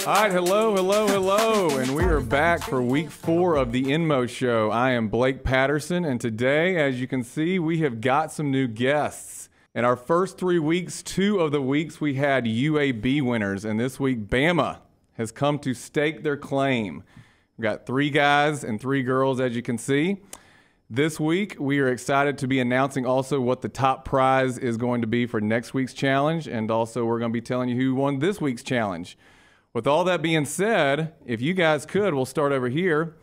All right, hello, and we are back for week 4 of the INMO show. I am Blake Patterson, and today, as you can see, we have got some new guests. In our first 3 weeks, 2 of the weeks we had UAB winners, and this week Bama has come to stake their claim. We've got 3 guys and 3 girls, as you can see. This week, we are excited to be announcing also what the top prize is going to be for next week's challenge, and also we're going to be telling you who won this week's challenge. With all that being said, if you guys could, we'll start over here.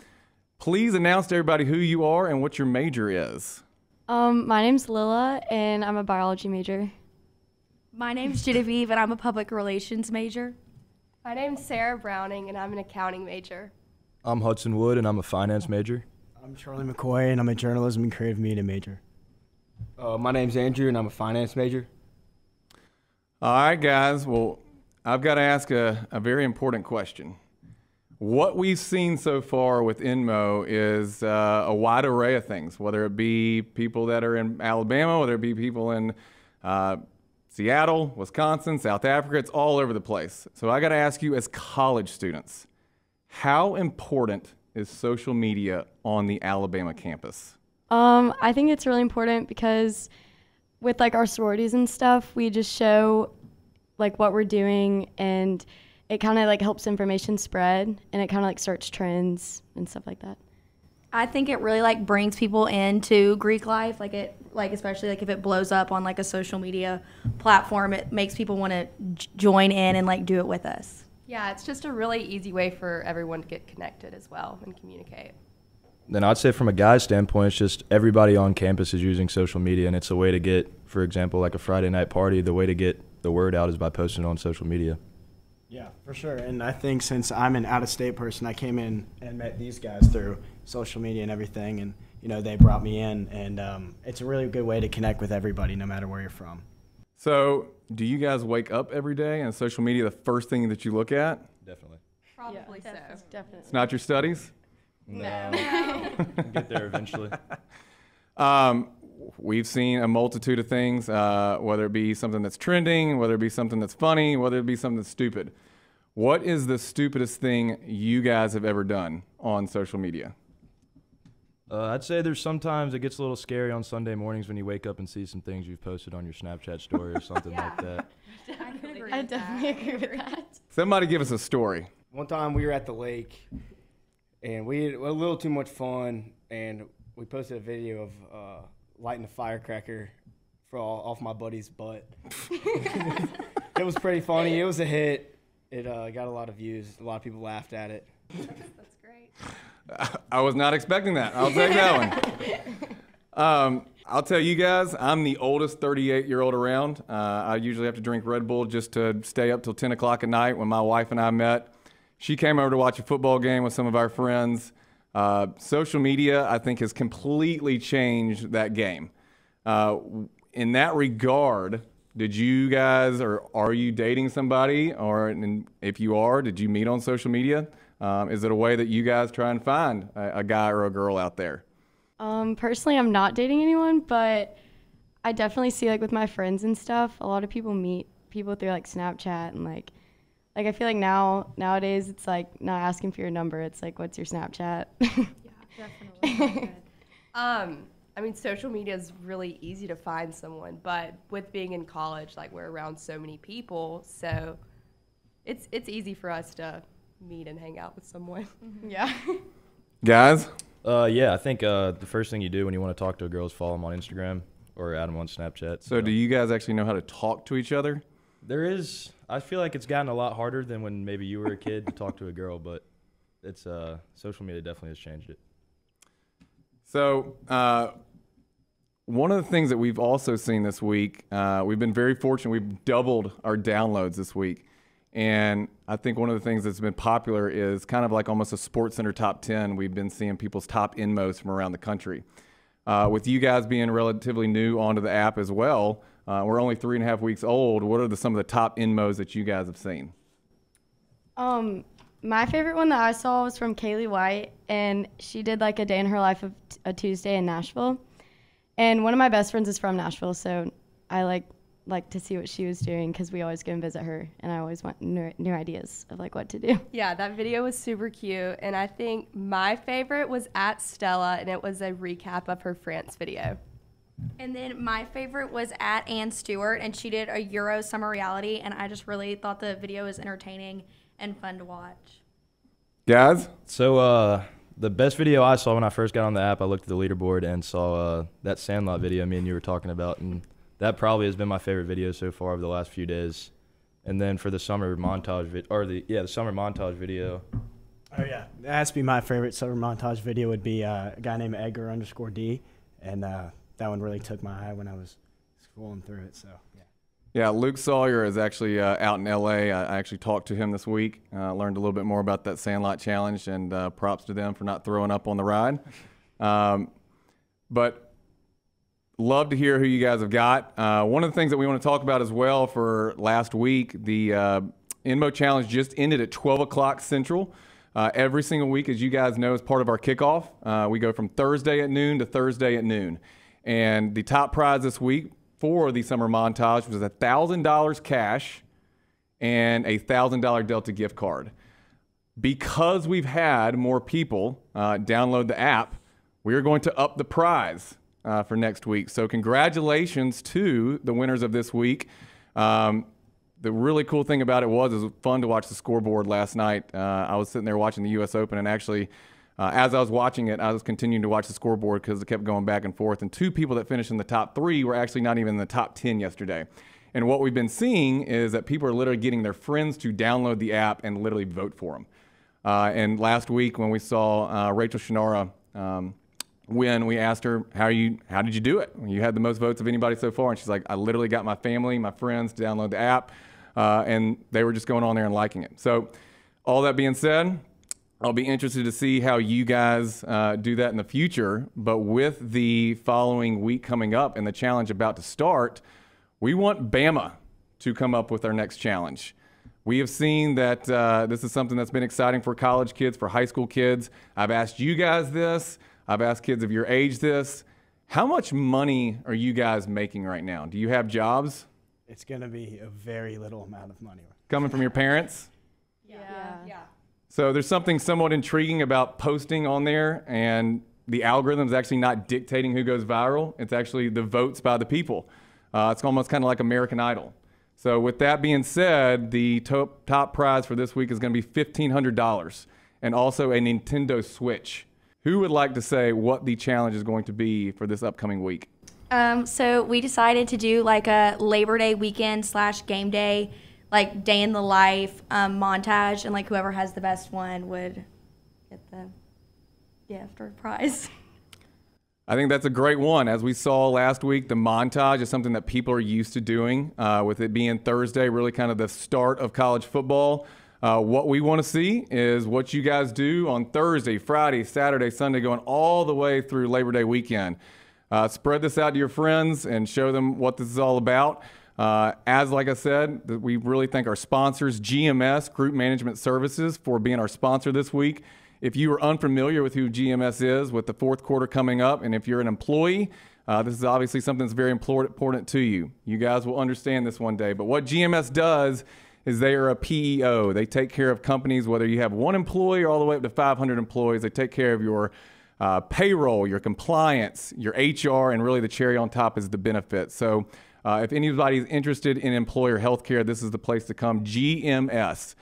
Please announce to everybody who you are and what your major is. My name's Lila, and I'm a biology major. My name's Genevieve, and I'm a public relations major. My name's Sarah Browning, and I'm an accounting major. I'm Hudson Wood, and I'm a finance major. I'm Charlie McCoy, and I'm a journalism and creative media major. My name's Andrew, and I'm a finance major. All right, guys. Well, I've got to ask a very important question. What we've seen so far with INMO is a wide array of things, whether it be people that are in Alabama, whether it be people in Seattle, Wisconsin, South Africa. It's all over the place. So I got to ask you, as college students, how important is social media on the Alabama campus? I think it's really important because with like our sororities and stuff, we just show like what we're doing, and it kind of like helps information spread, and it kind of like starts trends and stuff like that. I think it really like brings people into Greek life, especially like if it blows up on like a social media platform, it makes people want to join in and like do it with us. Yeah, it's just a really easy way for everyone to get connected as well and communicate. Then I'd say from a guy's standpoint, it's just everybody on campus is using social media, and it's a way to get, for example, like a Friday night party, the way to get the word out is by posting it on social media. Yeah, for sure. And I think since I'm an out-of-state person, I came in and met these guys through social media and everything, and they brought me in, and it's a really good way to connect with everybody, no matter where you're from. So, do you guys wake up every day and social media the first thing that you look at? Definitely. Probably so. Definitely. It's not your studies? No. Get there eventually. We've seen a multitude of things, whether it be something that's trending, whether it be something that's funny, whether it be something that's stupid. What is the stupidest thing you guys have ever done on social media? I'd say there's sometimes it gets a little scary on Sunday mornings when you wake up and see some things you've posted on your Snapchat story or something like that. I definitely agree with that. Somebody give us a story. One time we were at the lake, and we had a little too much fun, and we posted a video of lighting a firecracker off my buddy's butt. It was pretty funny. It was a hit. It got a lot of views. A lot of people laughed at it. That's great. I was not expecting that. I'll take that one. I'll tell you guys, I'm the oldest 38-year-old around. I usually have to drink Red Bull just to stay up till 10 o'clock at night. When my wife and I met, she came over to watch a football game with some of our friends. Social media, I think, has completely changed that game. In that regard, did you guys, or are you dating somebody? Or if you are, did you meet on social media? Is it a way that you guys try and find a guy or a girl out there? Personally, I'm not dating anyone, but I definitely see like with my friends and stuff, a lot of people meet people through like Snapchat, and like I feel like nowadays it's like not asking for your number. It's like, what's your Snapchat? Yeah, definitely. I mean, social media is really easy to find someone, but with being in college, like we're around so many people, so it's easy for us to meet and hang out with someone. Yeah. Guys? Yeah, I think the first thing you do when you want to talk to a girl is follow them on Instagram or add them on Snapchat. So do you guys actually know how to talk to each other? There is. I feel like it's gotten a lot harder than when maybe you were a kid to talk to a girl, but it's social media definitely has changed it. So one of the things that we've also seen this week, we've been very fortunate. We've doubled our downloads this week. And I think one of the things that's been popular is kind of like almost a Sports Center top 10. We've been seeing people's top INMOs from around the country. With you guys being relatively new onto the app as well, we're only 3.5 weeks old. What are some of the top INMOs that you guys have seen? My favorite one that I saw was from Kaylee White, and she did like a day in her life of a Tuesday in Nashville. And one of my best friends is from Nashville, so I like like to see what she was doing because we always go and visit her, and I always want new ideas of like what to do. Yeah, that video was super cute, and I think my favorite was at Stella, and it was a recap of her France video. And then my favorite was at Ann Stewart, and she did a Euro summer reality, and I just really thought the video was entertaining and fun to watch. Guys? So the best video I saw when I first got on the app, I looked at the leaderboard and saw that Sandlot video me and you were talking about, and that probably has been my favorite video so far over the last few days. And then for the summer montage the summer montage video. Oh yeah, that has to be my favorite summer montage video. Would be a guy named Edgar_D, and that one really took my eye when I was scrolling through it. So yeah. Yeah, Luke Sawyer is actually out in L.A. I actually talked to him this week, learned a little bit more about that Sandlot Challenge, and props to them for not throwing up on the ride. But love to hear who you guys have got. One of the things that we want to talk about as well for last week, the INMO Challenge just ended at 12 o'clock Central. Every single week, as you guys know, is part of our kickoff. We go from Thursday at noon to Thursday at noon. And the top prize this week for the summer montage was $1,000 cash and a $1,000 Delta gift card. Because we've had more people download the app, we are going to up the prize for next week. So congratulations to the winners of this week. The really cool thing about it was fun to watch the scoreboard last night. I was sitting there watching the U.S. Open, and actually, as I was watching it, I was continuing to watch the scoreboard because it kept going back and forth. And two people that finished in the top 3 were actually not even in the top 10 yesterday. And what we've been seeing is that people are literally getting their friends to download the app and literally vote for them. And last week when we saw Rachel Shannara win, we asked her, how did you do it? You had the most votes of anybody so far. And she's like, I literally got my family, my friends to download the app. And they were just going on there and liking it. So all that being said, I'll be interested to see how you guys do that in the future. But with the following week coming up and the challenge about to start, we want Bama to come up with our next challenge. We have seen that this is something that's been exciting for college kids, for high school kids. I've asked you guys this. I've asked kids of your age this. How much money are you guys making right now? Do you have jobs? It's going to be a very little amount of money. Coming from your parents? Yeah. So there's something somewhat intriguing about posting on there, and the algorithm is actually not dictating who goes viral. It's actually the votes by the people. It's almost kind of like American Idol. So with that being said, the top prize for this week is going to be $1,500 and also a Nintendo Switch. Who would like to say what the challenge is going to be for this upcoming week? So we decided to do like a Labor Day weekend / game day, like day in the life montage, and like whoever has the best one would get the gift or prize. I think that's a great one. As we saw last week, the montage is something that people are used to doing, with it being Thursday, really kind of the start of college football. What we want to see is what you guys do on Thursday, Friday, Saturday, Sunday, going all the way through Labor Day weekend. Spread this out to your friends and show them what this is all about. Like I said, we really thank our sponsors, GMS, Group Management Services, for being our sponsor this week. If you are unfamiliar with who GMS is, with the fourth quarter coming up, and if you're an employee, this is obviously something that's very important to you. You guys will understand this one day. But what GMS does is they are a PEO. They take care of companies, whether you have 1 employee or all the way up to 500 employees. They take care of your payroll, your compliance, your HR, and really the cherry on top is the benefits. So if anybody's interested in employer health care, this is the place to come, GMS.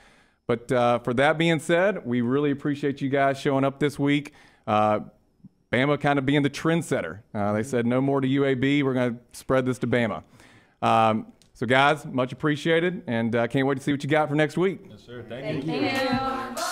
But for that being said, we really appreciate you guys showing up this week. Bama kind of being the trendsetter. They said no more to UAB. We're going to spread this to Bama. So guys, much appreciated, and can't wait to see what you got for next week. Yes, sir. Thank you. Thank you.